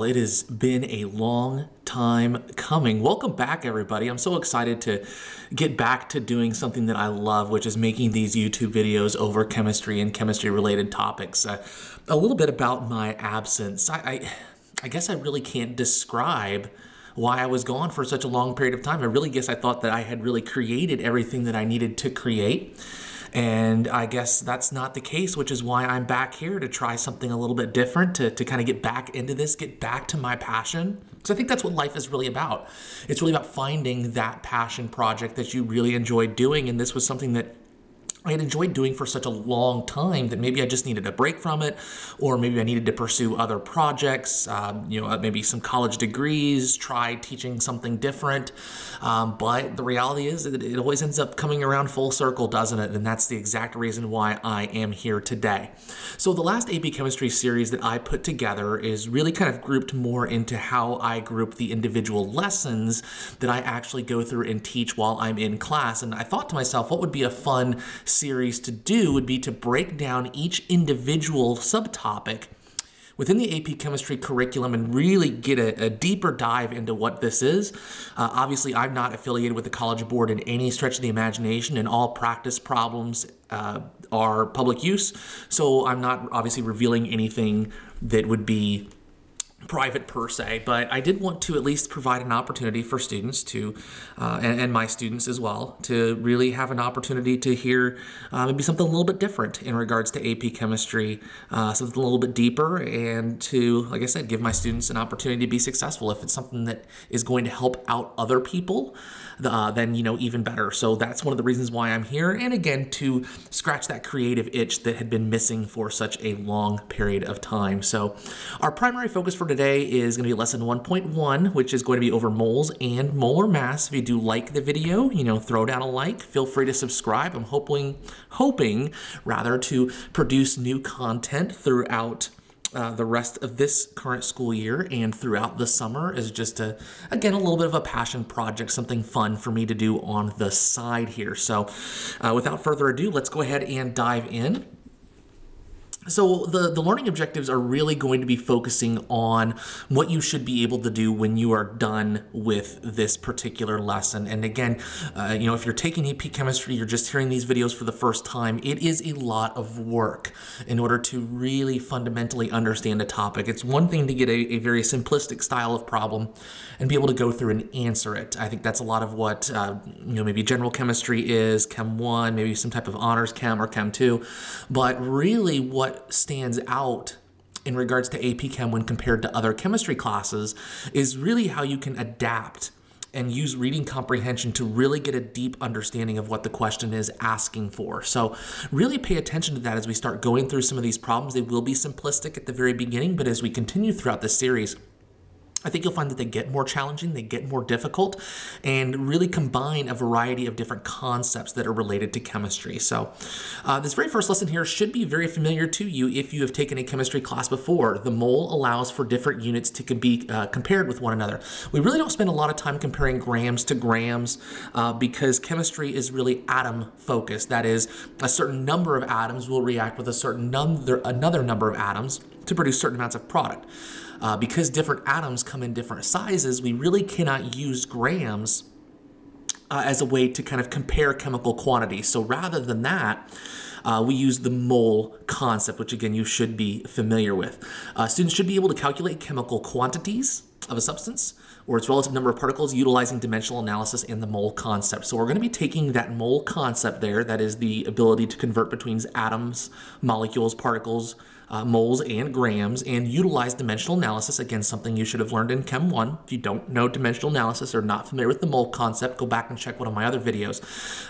it has been a long time coming. Welcome back, everybody. I'm so excited to get back to doing something that I love, which is making these YouTube videos over chemistry and chemistry-related topics. A little bit about my absence. I guess I really can't describe why I was gone for such a long period of time. I really guess I thought that I had really created everything that I needed to create. And I guess that's not the case, which is why I'm back here to try something a little bit different, to kind of get back into this, get back to my passion. So I think that's what life is really about. It's really about finding that passion project that you really enjoy doing. And this was something that I had enjoyed doing for such a long time that maybe I just needed a break from it, or maybe I needed to pursue other projects, maybe some college degrees, try teaching something different. But the reality is that it always ends up coming around full circle, doesn't it? And that's the exact reason why I am here today. So the last AP Chemistry series that I put together is really kind of grouped more into how I group the individual lessons that I actually go through and teach while I'm in class. And I thought to myself, what would be a fun series to do would be to break down each individual subtopic within the AP Chemistry curriculum and really get a deeper dive into what this is. Obviously, I'm not affiliated with the College Board in any stretch of the imagination, and all practice problems are public use, so I'm not obviously revealing anything that would be private per se, but I did want to at least provide an opportunity for students to, and my students as well, to really have an opportunity to hear maybe something a little bit different in regards to AP Chemistry, something a little bit deeper, and to, like I said, give my students an opportunity to be successful. If it's something that is going to help out other people, then, even better. So that's one of the reasons why I'm here, and again, to scratch that creative itch that had been missing for such a long period of time. So our primary focus for today is going to be lesson 1.1, which is going to be over moles and molar mass. If you do like the video, throw down a like. Feel free to subscribe. I'm hoping rather to produce new content throughout the rest of this current school year and throughout the summer, is just again a little bit of a passion project, something fun for me to do on the side here. So without further ado, let's go ahead and dive in. So the learning objectives are really going to be focusing on what you should be able to do when you are done with this particular lesson. And again, if you're taking AP Chemistry, you're just hearing these videos for the first time, it is a lot of work in order to really fundamentally understand a topic. It's one thing to get a very simplistic style of problem and be able to go through and answer it. I think that's a lot of what, maybe general chemistry is, Chem 1, maybe some type of honors chem or Chem 2. But really what stands out in regards to AP Chem when compared to other chemistry classes is really how you can adapt and use reading comprehension to really get a deep understanding of what the question is asking for. So really pay attention to that as we start going through some of these problems. They will be simplistic at the very beginning, but as we continue throughout this series, I think you'll find that they get more challenging, they get more difficult, and really combine a variety of different concepts that are related to chemistry. So this very first lesson here should be very familiar to you if you have taken a chemistry class before. The mole allows for different units to be compared with one another. We really don't spend a lot of time comparing grams to grams because chemistry is really atom focused. That is, a certain number of atoms will react with another number of atoms to produce certain amounts of product. Because different atoms come in different sizes, we really cannot use grams as a way to kind of compare chemical quantities. So rather than that, we use the mole concept, which again you should be familiar with. Students should be able to calculate chemical quantities of a substance or its relative number of particles utilizing dimensional analysis and the mole concept. So we're going to be taking that mole concept there, that is the ability to convert between atoms, molecules, particles, moles, and grams, and utilize dimensional analysis. Again, something you should have learned in Chem 1. If you don't know dimensional analysis or not familiar with the mole concept, go back and check one of my other videos.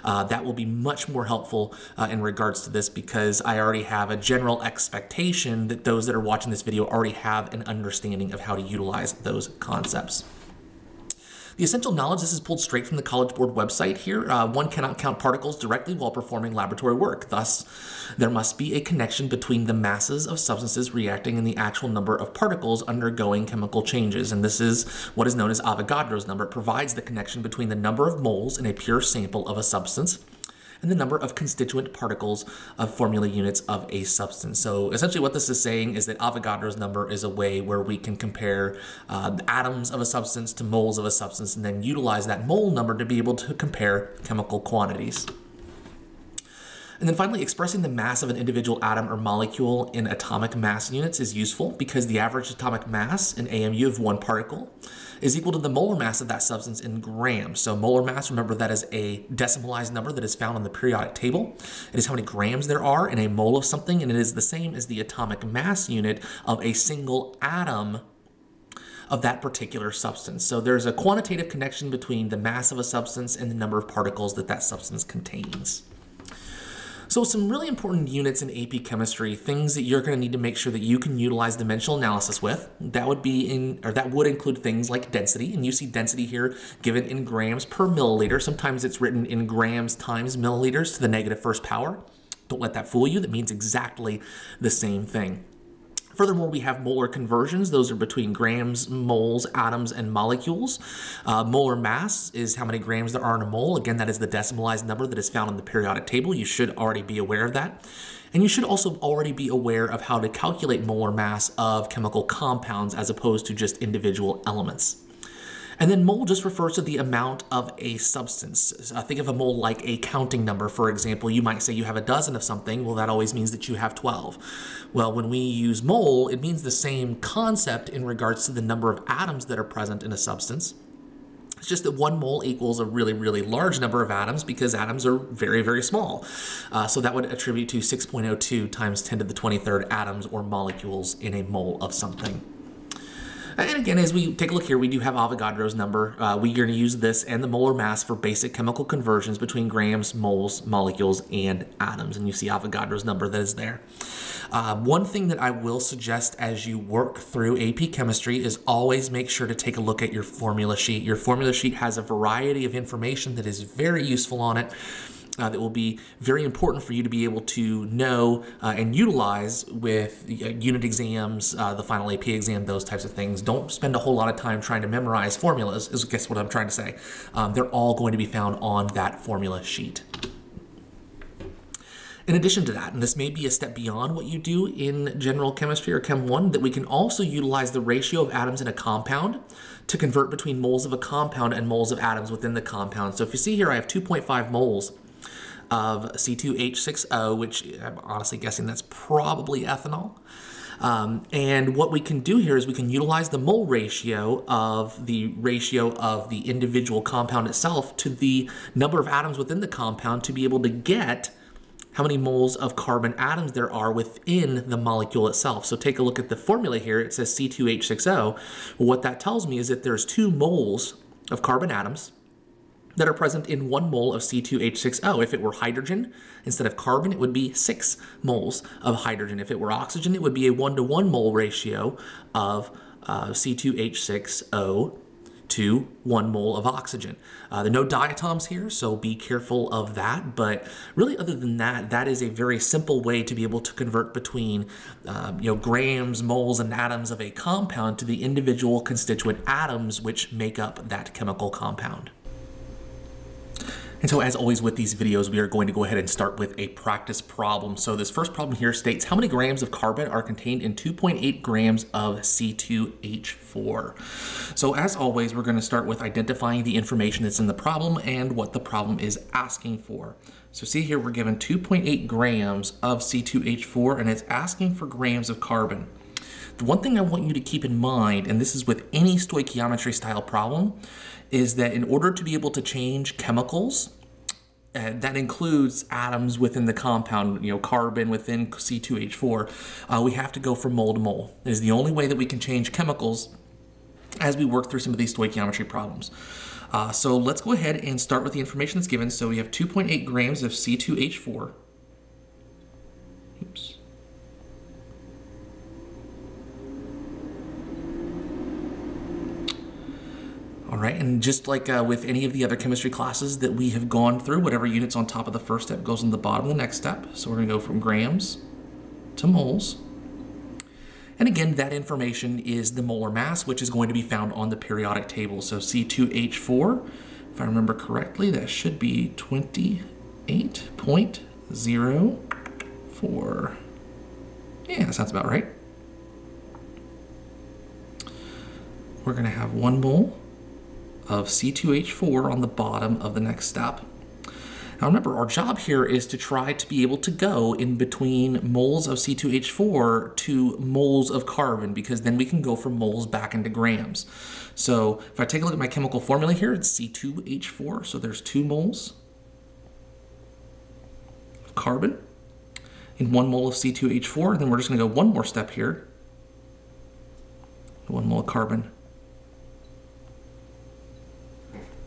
That will be much more helpful in regards to this, because I already have a general expectation that those that are watching this video already have an understanding of how to utilize those concepts. The essential knowledge, this is pulled straight from the College Board website here. One cannot count particles directly while performing laboratory work. Thus, there must be a connection between the masses of substances reacting and the actual number of particles undergoing chemical changes. And this is what is known as Avogadro's number. It provides the connection between the number of moles in a pure sample of a substance and the number of constituent particles of formula units of a substance. So essentially what this is saying is that Avogadro's number is a way where we can compare the atoms of a substance to moles of a substance and then utilize that mole number to be able to compare chemical quantities. And then finally, expressing the mass of an individual atom or molecule in atomic mass units is useful because the average atomic mass in AMU of one particle is equal to the molar mass of that substance in grams. So molar mass, remember, that is a decimalized number that is found on the periodic table. It is how many grams there are in a mole of something, and it is the same as the atomic mass unit of a single atom of that particular substance. So there's a quantitative connection between the mass of a substance and the number of particles that that substance contains. So some really important units in AP chemistry, things that you're going to need to make sure that you can utilize dimensional analysis with. That would include things like density, and you see density here given in grams per milliliter. Sometimes it's written in grams times milliliters to the negative first power. Don't let that fool you. That means exactly the same thing. Furthermore, we have molar conversions. Those are between grams, moles, atoms, and molecules. Molar mass is how many grams there are in a mole. Again, that is the decimalized number that is found on the periodic table. You should already be aware of that. And you should also already be aware of how to calculate molar mass of chemical compounds as opposed to just individual elements. And then mole just refers to the amount of a substance. Think of a mole like a counting number. For example, you might say you have a dozen of something. Well, that always means that you have 12. Well, when we use mole, it means the same concept in regards to the number of atoms that are present in a substance. It's just that one mole equals a really, really large number of atoms because atoms are very, very small. So that would attribute to 6.02 times 10 to the 23rd atoms or molecules in a mole of something. And again, as we take a look here, we do have Avogadro's number. We are going to use this and the molar mass for basic chemical conversions between grams, moles, molecules, and atoms. And you see Avogadro's number that is there. One thing that I will suggest as you work through AP chemistry is always make sure to take a look at your formula sheet. Your formula sheet has a variety of information that is very useful on it. That will be very important for you to be able to know and utilize with unit exams, the final AP exam, those types of things. Don't spend a whole lot of time trying to memorize formulas, is guess what I'm trying to say. They're all going to be found on that formula sheet. In addition to that, and this may be a step beyond what you do in general chemistry or Chem 1, that we can also utilize the ratio of atoms in a compound to convert between moles of a compound and moles of atoms within the compound. So if you see here, I have 2.5 moles of C2H6O, which I'm honestly guessing that's probably ethanol. And what we can do here is we can utilize the mole ratio of the individual compound itself to the number of atoms within the compound to be able to get how many moles of carbon atoms there are within the molecule itself. So take a look at the formula here. It says C2H6O. Well, what that tells me is that there's 2 moles of carbon atoms that are present in 1 mole of C2H6O. If it were hydrogen, instead of carbon, it would be 6 moles of hydrogen. If it were oxygen, it would be a 1-to-1 mole ratio of C2H6O to 1 mole of oxygen. There are no diatoms here, so be careful of that. But really, other than that, that is a very simple way to be able to convert between grams, moles, and atoms of a compound to the individual constituent atoms which make up that chemical compound. And so as always with these videos, we are going to go ahead and start with a practice problem. So this first problem here states how many grams of carbon are contained in 2.8 grams of C2H4. So as always, we're going to start with identifying the information that's in the problem and what the problem is asking for. So see here, we're given 2.8 grams of C2H4 and it's asking for grams of carbon. The one thing I want you to keep in mind, and this is with any stoichiometry style problem, is that in order to be able to change chemicals, that includes atoms within the compound, carbon within C2H4, we have to go from mole to mole. It is the only way that we can change chemicals as we work through some of these stoichiometry problems. So let's go ahead and start with the information that's given. So we have 2.8 grams of C2H4. Oops. All right, and just like with any of the other chemistry classes that we have gone through, whatever unit's on top of the first step goes on the bottom of the next step. So we're going to go from grams to moles. And again, that information is the molar mass, which is going to be found on the periodic table. So C2H4, if I remember correctly, that should be 20 8.04. Yeah, that sounds about right. We're going to have 1 mole of C2H4 on the bottom of the next step. Now remember, our job here is to try to be able to go in between moles of C2H4 to moles of carbon, because then we can go from moles back into grams. So if I take a look at my chemical formula here, it's C2H4, so there's 2 moles of carbon in 1 mole of C2H4, and then we're just going to go one more step here. 1 mole of carbon,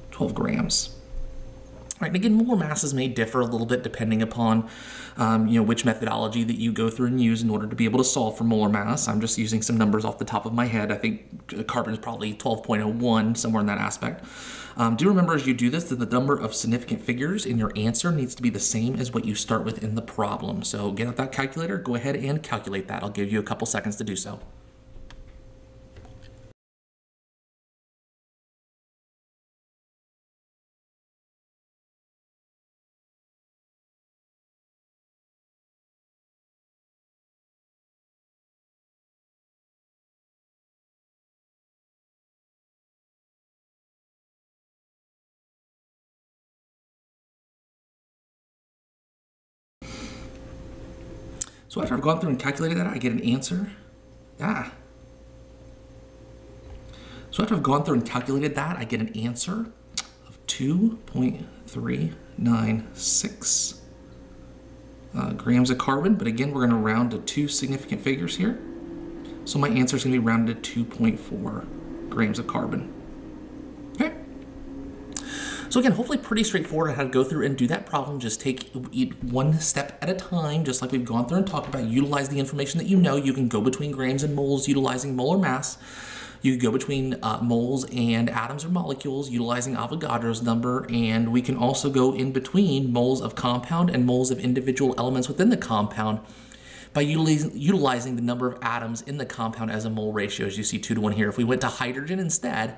12 grams. Right, and again, molar masses may differ a little bit depending upon which methodology that you go through and use in order to be able to solve for molar mass. I'm just using some numbers off the top of my head. I think carbon is probably 12.01, somewhere in that aspect. Do remember as you do this that the number of significant figures in your answer needs to be the same as what you start with in the problem. So get out that calculator, go ahead and calculate that. I'll give you a couple seconds to do so. So after I've gone through and calculated that, I get an answer. So after I've gone through and calculated that, I get an answer of 2.396 grams of carbon. But again, we're going to round to 2 significant figures here. So my answer is going to be rounded to 2.4 grams of carbon. Okay. So again, hopefully pretty straightforward on how to go through and do that problem. Just take it one step at a time, just like we've gone through and talked about. Utilize the information that you know. You can go between grams and moles utilizing molar mass. You can go between moles and atoms or molecules utilizing Avogadro's number, and we can also go in between moles of compound and moles of individual elements within the compound by utilizing the number of atoms in the compound as a mole ratio, as you see 2 to 1 here. If we went to hydrogen instead,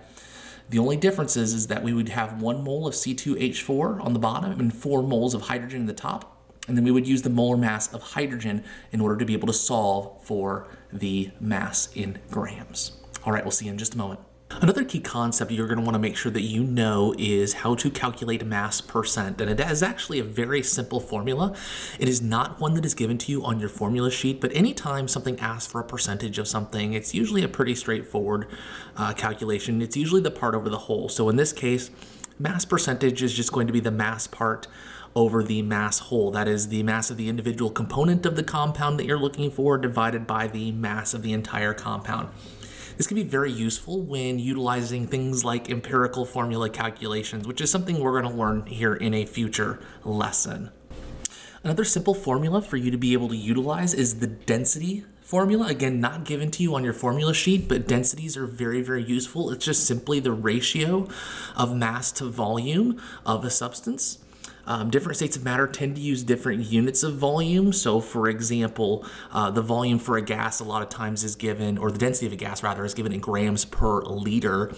the only difference is that we would have 1 mole of C2H4 on the bottom and 4 moles of hydrogen in the top. And then we would use the molar mass of hydrogen in order to be able to solve for the mass in grams. All right, we'll see you in just a moment. Another key concept you're going to want to make sure that you know is how to calculate mass percent. And it is actually a very simple formula. It is not one that is given to you on your formula sheet, but anytime something asks for a percentage of something, it's usually a pretty straightforward calculation. It's usually the part over the whole. So in this case, mass percentage is just going to be the mass part over the mass whole. That is the mass of the individual component of the compound that you're looking for divided by the mass of the entire compound. This can be very useful when utilizing things like empirical formula calculations, which is something we're going to learn here in a future lesson. Another simple formula for you to be able to utilize is the density formula. Again, not given to you on your formula sheet, but densities are very, very useful. It's just simply the ratio of mass to volume of a substance. Different states of matter tend to use different units of volume. So for example, the volume for a gas a lot of times is given, or the density of a gas rather, is given in grams per liter.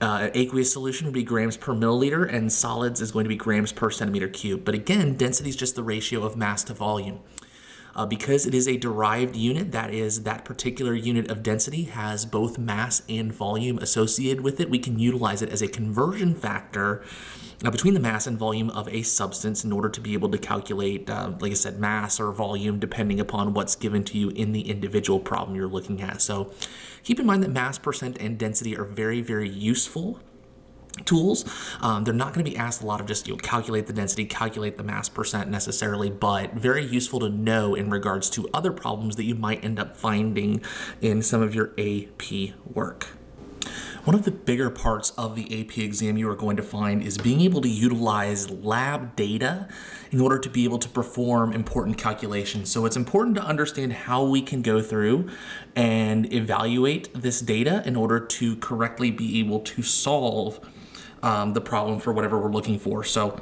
Aqueous solution would be grams per milliliter, and solids is going to be grams per centimeter cubed. But again, density is just the ratio of mass to volume. Because it is a derived unit, that is, that particular unit of density has both mass and volume associated with it, we can utilize it as a conversion factor between the mass and volume of a substance in order to be able to calculate, like I said, mass or volume depending upon what's given to you in the individual problem you're looking at. So keep in mind that mass percent and density are very, very useful tools. They're not going to be asked a lot of just calculate the density, calculate the mass percent necessarily, but very useful to know in regards to other problems that you might end up finding in some of your AP work. One of the bigger parts of the AP exam you are going to find is being able to utilize lab data in order to be able to perform important calculations. So it's important to understand how we can go through and evaluate this data in order to correctly be able to solve the problem for whatever we're looking for. So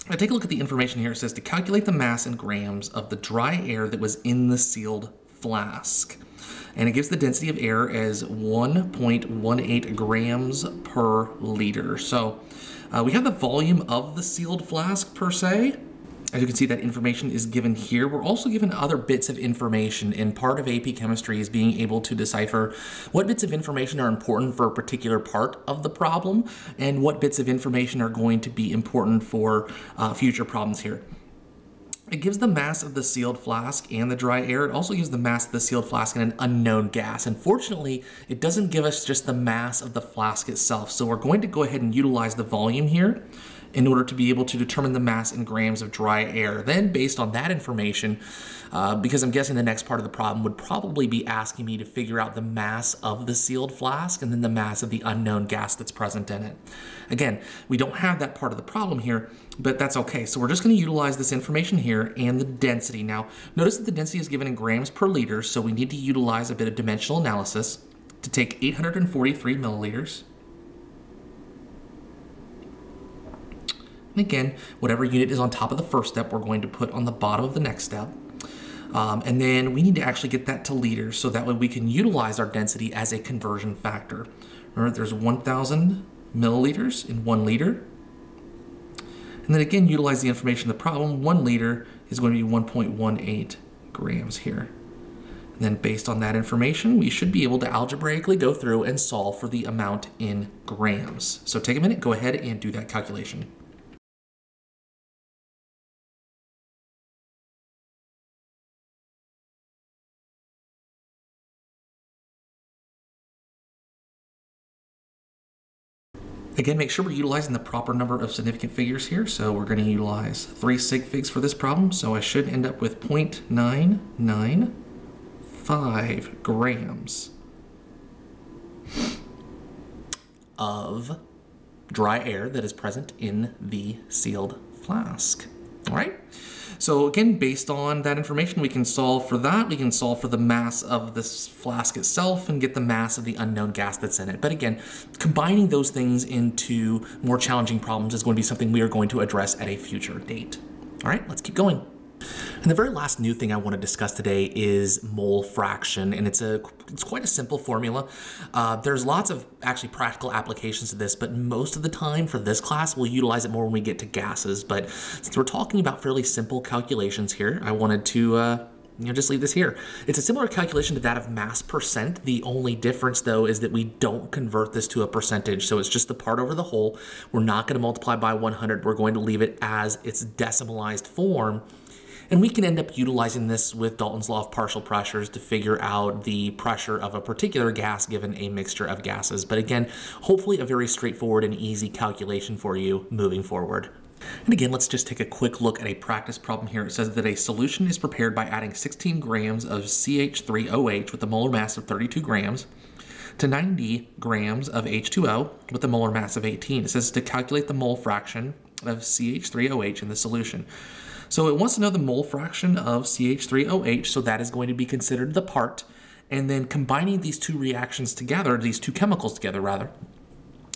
I take a look at the information here. It says to calculate the mass in grams of the dry air that was in the sealed flask. And it gives the density of air as 1.18 grams per liter. So we have the volume of the sealed flask per se. As you can see, that information is given here. We're also given other bits of information, and part of AP Chemistry is being able to decipher what bits of information are important for a particular part of the problem and what bits of information are going to be important for future problems here. It gives the mass of the sealed flask and the dry air. It also gives the mass of the sealed flask and an unknown gas. Unfortunately, it doesn't give us just the mass of the flask itself. So we're going to go ahead and utilize the volume here in order to be able to determine the mass in grams of dry air. Then based on that information, because I'm guessing the next part of the problem would probably be asking me to figure out the mass of the sealed flask and then the mass of the unknown gas that's present in it. Again, we don't have that part of the problem here, but that's okay. So we're just gonna utilize this information here and the density. Now, notice that the density is given in grams per liter, so we need to utilize a bit of dimensional analysis to take 843 milliliters. And again, whatever unit is on top of the first step, we're going to put on the bottom of the next step. And then we need to actually get that to liters, so that way we can utilize our density as a conversion factor. Remember, there's 1,000 milliliters in 1 liter. And then again, utilize the information of the problem. 1 liter is going to be 1.18 grams here. And then based on that information, we should be able to algebraically go through and solve for the amount in grams. So take a minute, go ahead and do that calculation. Again, make sure we're utilizing the proper number of significant figures here. So we're going to utilize 3 sig figs for this problem. So I should end up with 0.995 grams of dry air that is present in the sealed flask. All right. So again, based on that information, we can solve for that. We can solve for the mass of this flask itself and get the mass of the unknown gas that's in it. But again, combining those things into more challenging problems is going to be something we are going to address at a future date. All right, let's keep going. And the very last new thing I want to discuss today is mole fraction, and it's quite a simple formula. There's lots of actually practical applications to this, but most of the time for this class, we'll utilize it more when we get to gases. But since we're talking about fairly simple calculations here, I wanted to just leave this here. It's a similar calculation to that of mass percent. The only difference though is that we don't convert this to a percentage. So it's just the part over the whole. We're not going to multiply by 100. We're going to leave it as its decimalized form. And we can end up utilizing this with Dalton's law of partial pressures to figure out the pressure of a particular gas given a mixture of gases. But again, hopefully a very straightforward and easy calculation for you moving forward. And again, let's just take a quick look at a practice problem here. It says that a solution is prepared by adding 16 grams of CH3OH with a molar mass of 32 grams to 90 grams of H2O with a molar mass of 18. It says to calculate the mole fraction of CH3OH in the solution. So it wants to know the mole fraction of CH3OH, so that is going to be considered the part. And then combining these two reactions together, these two chemicals together rather,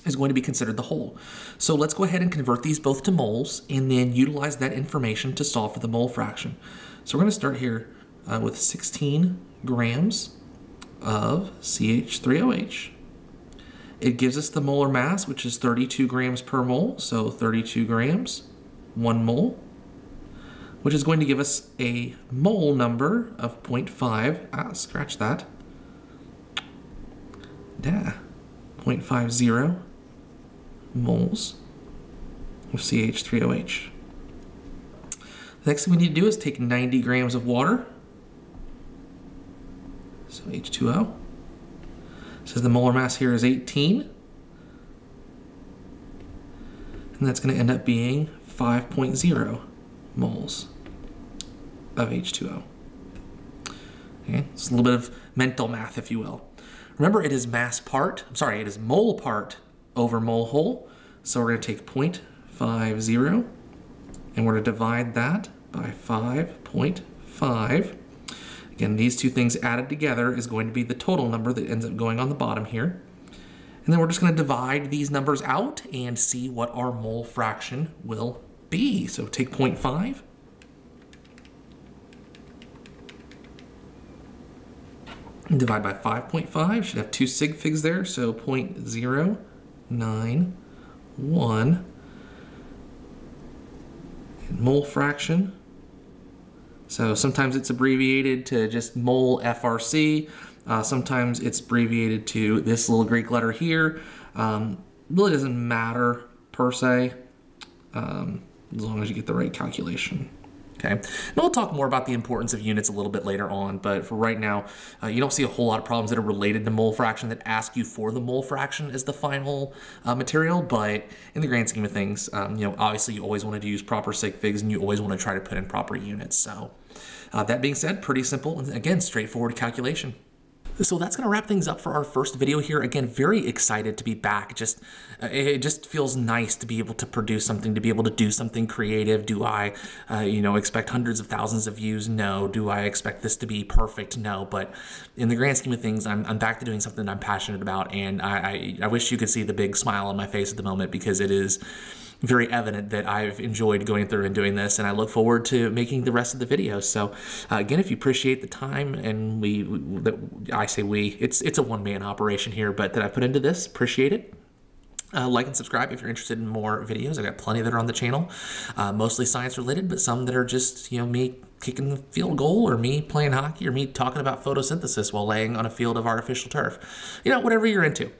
is going to be considered the whole. So let's go ahead and convert these both to moles and then utilize that information to solve for the mole fraction. So we're going to start here with 16 grams of CH3OH. It gives us the molar mass, which is 32 grams per mole. So 32 grams, 1 mole, which is going to give us a mole number of 0.5, scratch that, 0.50 moles of CH3OH. The next thing we need to do is take 90 grams of water, so H2O. It says the molar mass here is 18, and that's going to end up being 5.0 moles of H2O. Okay, it's a little bit of mental math, if you will. Remember, it is it is mole part over mole whole. So we're going to take 0.50 and we're going to divide that by 5.5. Again, these two things added together is going to be the total number that ends up going on the bottom here. And then we're just going to divide these numbers out and see what our mole fraction will be. So take 0.5 Divide by 5.5, should have 2 sig figs there, so 0.091. And mole fraction. So sometimes it's abbreviated to just mole FRC. Sometimes it's abbreviated to this little Greek letter here. Really doesn't matter per se, as long as you get the right calculation. Okay, and we'll talk more about the importance of units a little bit later on, but for right now, you don't see a whole lot of problems that are related to mole fraction that ask you for the mole fraction as the final material, but in the grand scheme of things, you know, obviously you always want to use proper sig figs and you always want to try to put in proper units. So that being said, pretty simple and again, straightforward calculation. So that's going to wrap things up for our first video here. Again, very excited to be back. It just feels nice to be able to produce something, to be able to do something creative. Do I, you know, expect hundreds of thousands of views? No. Do I expect this to be perfect? No. But in the grand scheme of things, I'm back to doing something I'm passionate about, and I wish you could see the big smile on my face at the moment, because it is very evident that I've enjoyed going through and doing this, and I look forward to making the rest of the videos. So again, if you appreciate the time, and it's a one-man operation here, but that I put into this, appreciate it. Like and subscribe if you're interested in more videos. I got plenty that are on the channel, mostly science related, but some that are just, you know, me kicking the field goal, or me playing hockey, or me talking about photosynthesis while laying on a field of artificial turf. You know, whatever you're into.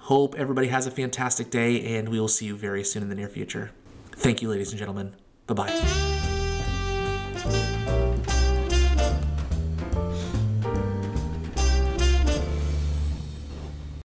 Hope everybody has a fantastic day, and we will see you very soon in the near future. Thank you, ladies and gentlemen. Bye-bye.